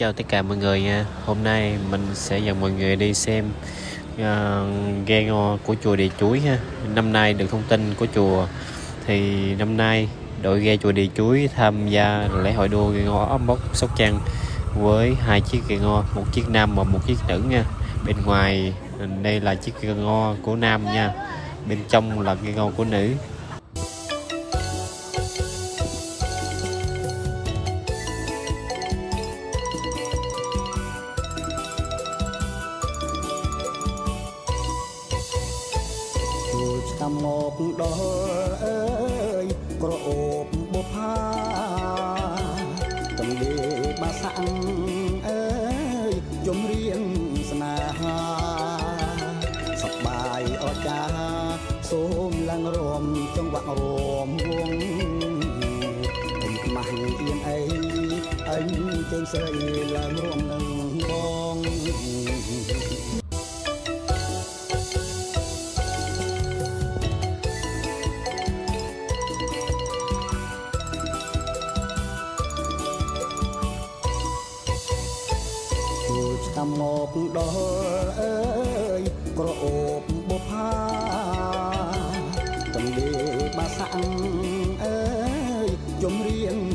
chào tất cả mọi người nha. Hôm nay mình sẽ dẫn mọi người đi xem ghe ngò của chùa Địa Chuối ha. Năm nay được thông tin của chùa thì năm nay đội ghe chùa Địa Chuối tham gia lễ hội đua ghe ngò ốc bốc Sóc Trăng với 2 chiếc ghe ngò, một chiếc nam và một chiếc nữ nha. Bên ngoài đây là chiếc ghe ngò của nam nha, bên trong là ghe ngò của nữ. Cầm ngọc đỏ ơi có ốp bột pha cầm đề ba sẵn ơi dũng riêng sna sọc bài ở cha xôm lăng rôm trong vạn rôm vuông tình mặn yên ấy anh trên sợi lăng rôm nâng bong cầm ngọc đỏ ơi có ốp bột pha cầm đề ba sẵn ơi dũng riêng